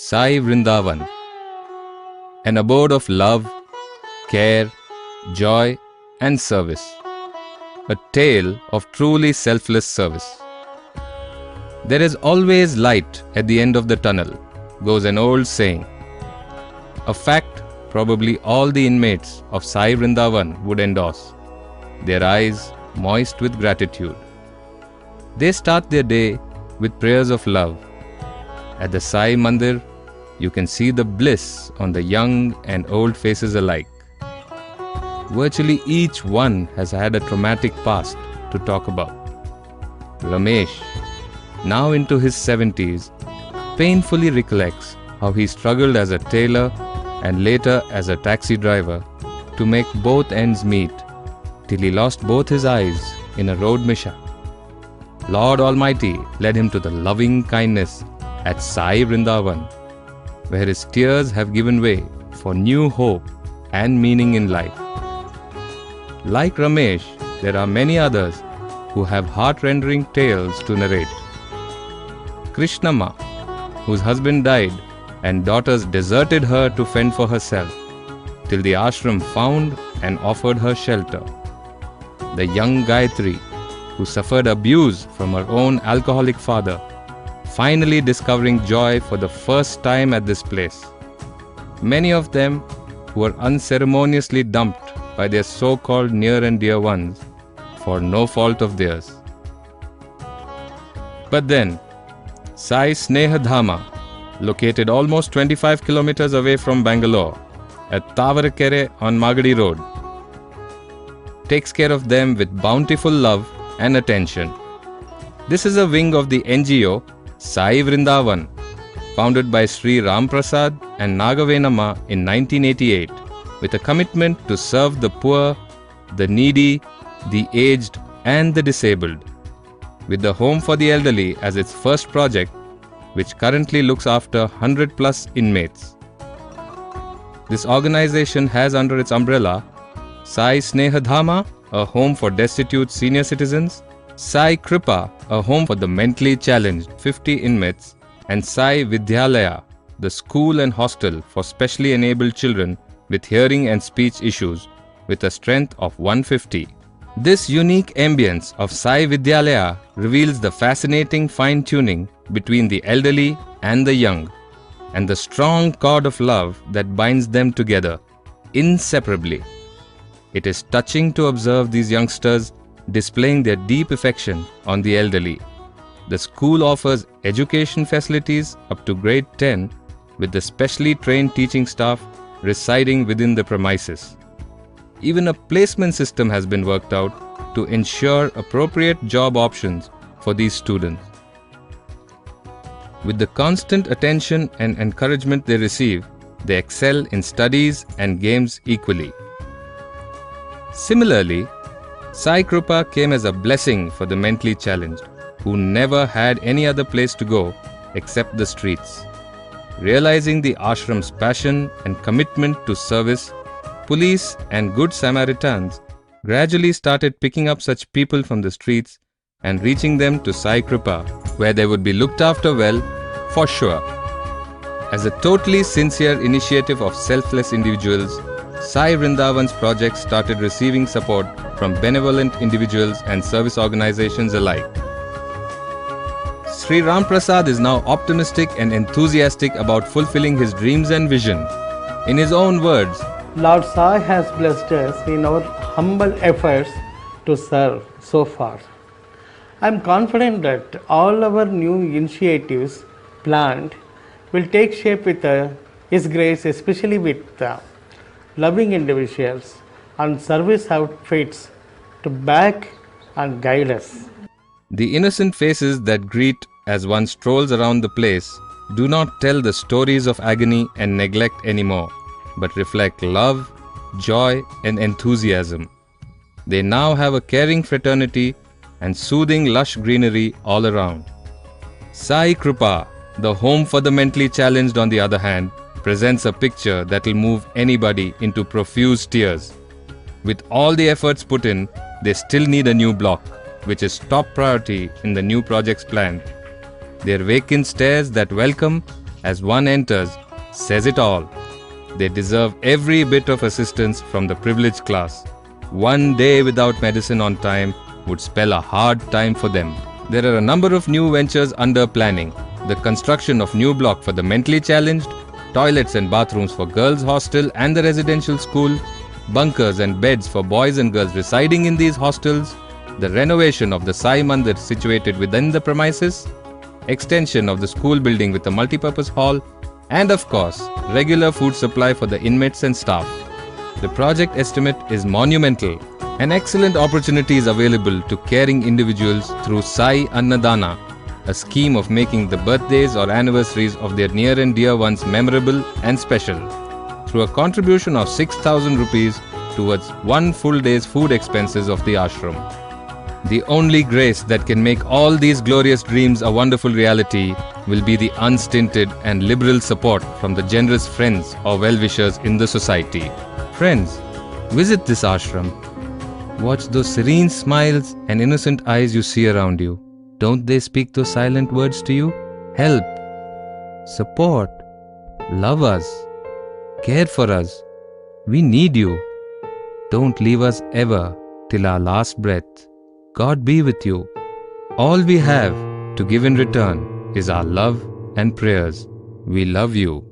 Sai Vrindavan, an abode of love, care, joy and service. A tale of truly selfless service. There is always light at the end of the tunnel, goes an old saying. A fact probably all the inmates of Sai Vrindavan would endorse, their eyes moist with gratitude. They start their day with prayers of love. At the Sai Mandir, you can see the bliss on the young and old faces alike. Virtually each one has had a traumatic past to talk about. Ramesh, now into his 70s, painfully recollects how he struggled as a tailor and later as a taxi driver to make both ends meet till he lost both his eyes in a road mishap. Lord Almighty led him to the loving kindness at Sai Vrindavan, where his tears have given way for new hope and meaning in life. Like Ramesh, there are many others who have heart-rending tales to narrate. Krishnamma, whose husband died and daughters deserted her to fend for herself, till the ashram found and offered her shelter. The young Gayatri, who suffered abuse from her own alcoholic father, finally discovering joy for the first time at this place. Many of them who were unceremoniously dumped by their so-called near and dear ones for no fault of theirs. But then, Sai Sneha Dhama, located almost 25 kilometers away from Bangalore, at Tavarakere on Magadi Road, takes care of them with bountiful love and attention. This is a wing of the NGO Sai Vrindavan, founded by Sri Ram Prasad and Nagavenamma in 1988, with a commitment to serve the poor, the needy, the aged and the disabled, with the Home for the Elderly as its first project, which currently looks after 100 plus inmates. This organization has under its umbrella Sai Sneha Dhama, a home for destitute senior citizens, Sai Kripa, a home for the mentally challenged 50 inmates, and Sai Vidyalaya, the school and hostel for specially enabled children with hearing and speech issues, with a strength of 150. This unique ambience of Sai Vidyalaya reveals the fascinating fine-tuning between the elderly and the young, and the strong cord of love that binds them together inseparably. It is touching to observe these youngsters displaying their deep affection on the elderly. The school offers education facilities up to grade 10 with the specially trained teaching staff residing within the premises. Even a placement system has been worked out to ensure appropriate job options for these students. With the constant attention and encouragement they receive, they excel in studies and games equally. Similarly, Sai Kripa came as a blessing for the mentally challenged, who never had any other place to go except the streets. Realizing the ashram's passion and commitment to service, police and good Samaritans gradually started picking up such people from the streets and reaching them to Sai Kripa, where they would be looked after well, for sure. As a totally sincere initiative of selfless individuals, Sai Vrindavan's project started receiving support from benevolent individuals and service organizations alike. Sri Ram Prasad is now optimistic and enthusiastic about fulfilling his dreams and vision. In his own words, Lord Sai has blessed us in our humble efforts to serve so far. I am confident that all our new initiatives planned will take shape with His grace, especially with loving individuals and service outfits to back and guide us. The innocent faces that greet as one strolls around the place do not tell the stories of agony and neglect anymore, but reflect love, joy and enthusiasm. They now have a caring fraternity and soothing lush greenery all around. Sai Kripa, the home for the mentally challenged, on the other hand, presents a picture that will move anybody into profuse tears. With all the efforts put in, they still need a new block, which is top priority in the new project's plan. Their vacant stairs that welcome as one enters says it all. They deserve every bit of assistance from the privileged class. One day without medicine on time would spell a hard time for them. There are a number of new ventures under planning. The construction of new block for the mentally challenged, toilets and bathrooms for girls' hostel and the residential school, bunkers and beds for boys and girls residing in these hostels, the renovation of the Sai Mandir situated within the premises, extension of the school building with a multipurpose hall, and of course, regular food supply for the inmates and staff. The project estimate is monumental. An excellent opportunity is available to caring individuals through Sai Annadana, a scheme of making the birthdays or anniversaries of their near and dear ones memorable and special. Through a contribution of 6,000 rupees towards one full day's food expenses of the ashram. The only grace that can make all these glorious dreams a wonderful reality will be the unstinted and liberal support from the generous friends or well-wishers in the society. Friends, visit this ashram. Watch those serene smiles and innocent eyes you see around you. Don't they speak those silent words to you? Help, support, love us, care for us. We need you. Don't leave us ever till our last breath. God be with you. All we have to give in return is our love and prayers. We love you.